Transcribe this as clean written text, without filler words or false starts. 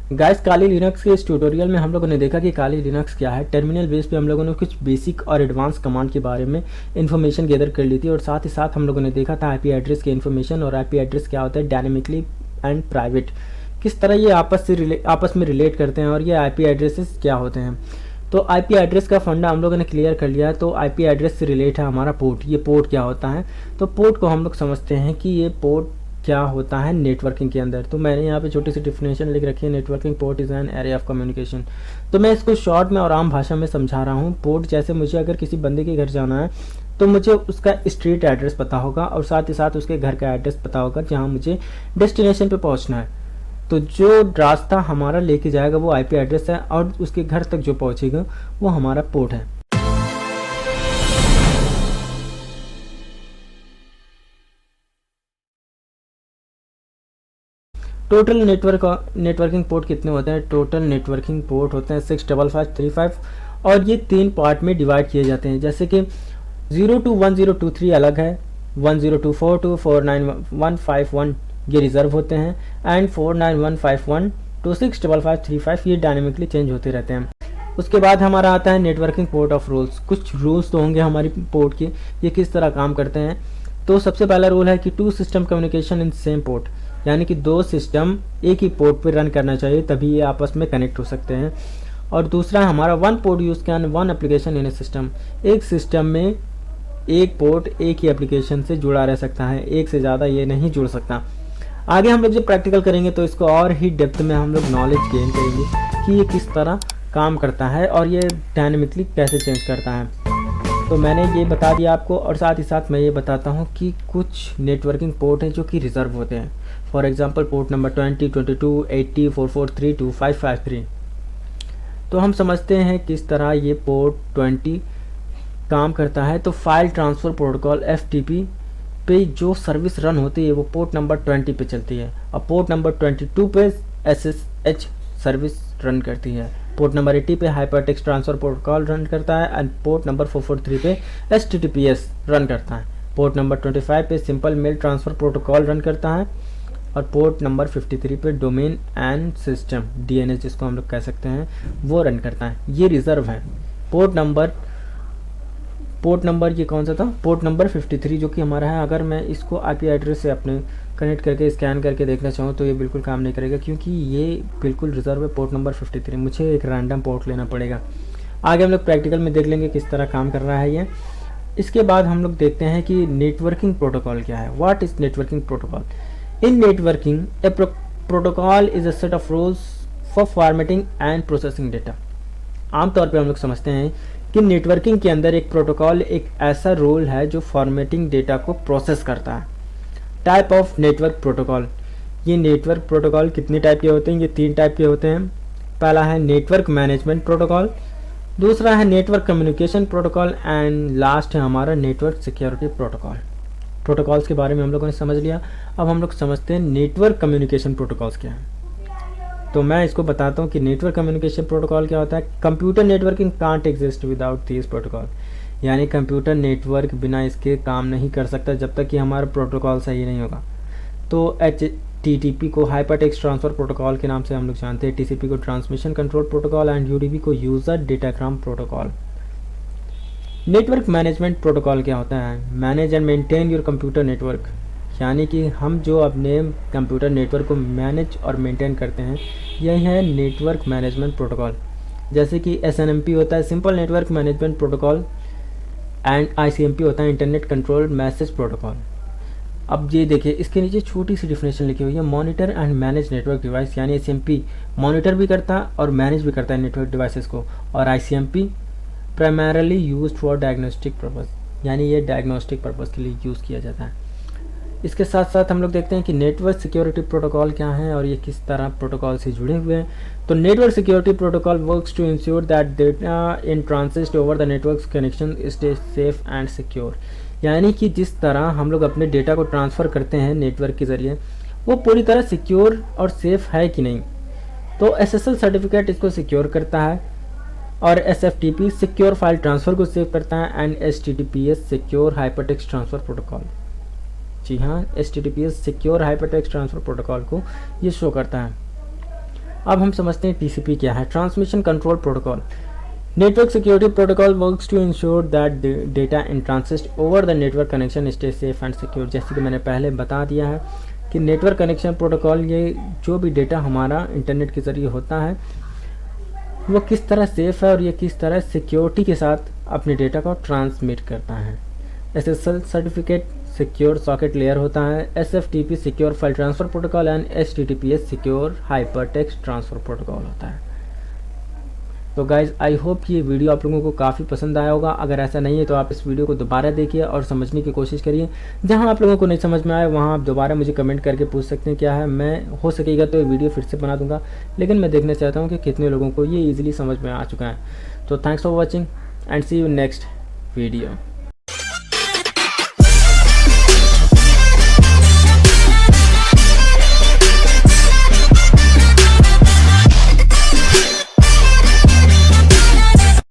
Guys, काली Linux के इस tutorial में हम लोगों ने देखा कि काली लिनक्स क्या है। टर्मिनल बेस पे हम लोगों ने कुछ बेसिक और एडवांस कमांड के बारे में इन्फॉर्मेशन गैदर कर ली थी, और साथ ही साथ हम लोगों ने देखा था आईपी एड्रेस की इन्फॉर्मेशन, और आईपी एड्रेस क्या होता है, डायनेमिकली एंड प्राइवेट, किस तरह ये आपस में रिलेट करते हैं, और ये आईपी एड्रेसेस क्या होते हैं। तो आईपी एड्रेस का फंडा हम लोगों ने क्लियर कर लिया है। तो आईपी एड्रेस से रिलेट है हमारा पोर्ट। ये पोर्ट क्या होता है, तो पोर्ट को हम लोग समझते हैं कि ये पोर्ट क्या होता है नेटवर्किंग के अंदर। तो मैंने यहाँ पे छोटी सी डिफिनेशन लिख रखी है, networking port is an area of communication. तो मैं इसको शॉर्ट में और आम भाषा में समझा रहा हूँ। पोर्ट जैसे मुझे अगर किसी बंदे के घर जाना है तो मुझे उसका स्ट्रीट एड्रेस पता होगा, और साथ ही साथ उसके घर का एड्रेस पता होगा जहाँ मुझे डेस्टिनेशन पे पहुँचना है। तो जो रास्ता हमारा लेके जाएगा वो आईपी एड्रेस है, और उसके घर तक जो पहुँचेगा वो हमारा पोर्ट है। टोटल नेटवर्किंग पोर्ट कितने होते हैं? टोटल नेटवर्किंग पोर्ट होते हैं 65535, और ये 3 पार्ट में डिवाइड किए जाते हैं। जैसे कि 0 to 1023 अलग है, 10242 to 49151 ये रिजर्व होते हैं, एंड 49151 to 65535 ये डायनेमिकली चेंज होते रहते हैं। उसके बाद हमारा आता है नेटवर्किंग पोर्ट ऑफ रूल्स। कुछ रूल्स तो होंगे हमारी पोर्ट के, ये किस तरह काम करते हैं। तो सबसे पहला रूल है कि 2 system communication in same port, यानी कि 2 सिस्टम एक ही पोर्ट पर रन करना चाहिए, तभी ये आपस में कनेक्ट हो सकते हैं। और दूसरा हमारा 1 port use can 1 application in A system. एक सिस्टम में एक पोर्ट एक ही एप्लीकेशन से जुड़ा रह सकता है, एक से ज़्यादा ये नहीं जुड़ सकता। आगे हम लोग जब प्रैक्टिकल करेंगे तो इसको और ही डेप्थ में हम लोग नॉलेज गेन करेंगे कि ये किस तरह काम करता है और ये डायनेमिकली कैसे चेंज करता है। तो मैंने ये बता दिया आपको, और साथ ही साथ मैं ये बताता हूँ कि कुछ नेटवर्किंग पोर्ट हैं जो कि रिजर्व होते हैं। For example port number 20, 22, 80, 4432, 553। तो हम समझते हैं किस तरह ये पोर्ट 20 काम करता है। तो फाइल ट्रांसफ़र प्रोटोकॉल FTP पे जो सर्विस रन होती है वो पोर्ट नंबर 20 पे चलती है, और पोर्ट नंबर 22 पे SSH सर्विस रन करती है। पोर्ट नंबर 80 पे हाइपरटेक्स्ट ट्रांसफ़र प्रोटोकॉल रन करता है, एंड पोर्ट नंबर 443 पे HTTPS रन करता है। पोर्ट नंबर 25 पे simple mail transfer protocol run करता है, और पोर्ट नंबर 53 पे डोमेन एंड सिस्टम DNS जिसको हम लोग कह सकते हैं वो रन करता है। ये रिज़र्व है। पोर्ट नंबर ये कौन सा था? पोर्ट नंबर 53 जो कि हमारा है। अगर मैं इसको आईपी एड्रेस से अपने कनेक्ट करके स्कैन करके देखना चाहूँ तो ये बिल्कुल काम नहीं करेगा, क्योंकि ये बिल्कुल रिजर्व है पोर्ट नंबर 53। मुझे एक रैंडम पोर्ट लेना पड़ेगा। आगे हम लोग प्रैक्टिकल में देख लेंगे किस तरह काम कर रहा है ये। इसके बाद हम लोग देखते हैं कि नेटवर्किंग प्रोटोकॉल क्या है। What is networking protocol? In networking a protocol is a set of rules for formatting and processing data. आमतौर पर हम लोग समझते हैं कि नेटवर्किंग के अंदर एक प्रोटोकॉल एक ऐसा रोल है जो फॉर्मेटिंग डेटा को प्रोसेस करता है। Type of network protocol. ये नेटवर्क प्रोटोकॉल कितने टाइप के होते हैं? ये 3 टाइप के होते हैं। पहला है नेटवर्क मैनेजमेंट प्रोटोकॉल, दूसरा है network communication protocol, and last है हमारा नेटवर्क सिक्योरिटी प्रोटोकॉल। प्रोटोकॉल्स के बारे में हम लोगों ने समझ लिया। अब हम लोग समझते हैं नेटवर्क कम्युनिकेशन प्रोटोकॉल्स क्या है। तो मैं इसको बताता हूँ कि नेटवर्क कम्युनिकेशन प्रोटोकॉल क्या होता है। Computer networking can't exist without this protocol, यानी कंप्यूटर नेटवर्क बिना इसके काम नहीं कर सकता जब तक कि हमारा प्रोटोकॉल सही नहीं होगा। तो HTTP को हाइपर टेक्स्ट ट्रांसफ़र प्रोटोकॉल के नाम से हम लोग जानते हैं, TCP को transmission control protocol, and UDP को user datagram protocol. Network management protocol क्या होता है? Manage and maintain your computer network, यानी कि हम जो अपने कंप्यूटर नेटवर्क को मैनेज और मेंटेन करते हैं, यही है नेटवर्क मैनेजमेंट प्रोटोकॉल। जैसे कि SNMP होता है simple network management protocol, and ICMP होता है इंटरनेट कंट्रोल मैसेज प्रोटोकॉल। अब ये देखिए, इसके नीचे छोटी सी डिफिनेशन लिखी हुई है, monitor and manage network device, यानी SMP मॉनिटर भी करता है और मैनेज भी करता है नेटवर्क डिवाइसेस को, और ICMP primarily use for diagnostic purpose, यानी ये डायग्नोस्टिक पर्पज़ के लिए यूज़ किया जाता है। इसके साथ साथ हम लोग देखते हैं कि नेटवर्क सिक्योरिटी प्रोटोकॉल क्या है और ये किस तरह प्रोटोकॉल से जुड़े हुए हैं। तो network security protocol works to ensure that data in transit over the network connection stay safe and secure, यानी कि जिस तरह हम लोग अपने डेटा को ट्रांसफ़र करते हैं नेटवर्क के ज़रिए वो पूरी तरह सिक्योर और सेफ़ है कि नहीं। तो SSL सर्टिफिकेट इसको सिक्योर करता है, और SFTP सिक्योर फाइल ट्रांसफ़र को सेव करता है, and HTTPS secure hypertext transfer protocol. जी हाँ, HTTPS secure hypertext transfer protocol को ये शो करता है। अब हम समझते हैं TCP क्या है, transmission control protocol. Network security protocol works to ensure that data in transit over the network connection stay safe and secure. जैसे कि मैंने पहले बता दिया है कि नेटवर्क कनेक्शन प्रोटोकॉल, ये जो भी डेटा हमारा इंटरनेट के ज़रिए होता है वो किस तरह सेफ़ है और ये किस तरह सिक्योरिटी के साथ अपने डेटा को ट्रांसमिट करता है। SSL certificate secure socket layer होता है, SFTP secure file transfer protocol and HTTPS secure hyper text transfer protocol होता है। तो गाइज़ आई होप ये वीडियो आप लोगों को काफ़ी पसंद आया होगा। अगर ऐसा नहीं है तो आप इस वीडियो को दोबारा देखिए और समझने की कोशिश करिए। जहां आप लोगों को नहीं समझ में आए वहां आप दोबारा मुझे कमेंट करके पूछ सकते हैं क्या है, मैं हो सकेगा तो ये वीडियो फिर से बना दूंगा, लेकिन मैं देखना चाहता हूँ कि कितने लोगों को ये ईजिली समझ में आ चुका है। तो thanks for watching and see you next video.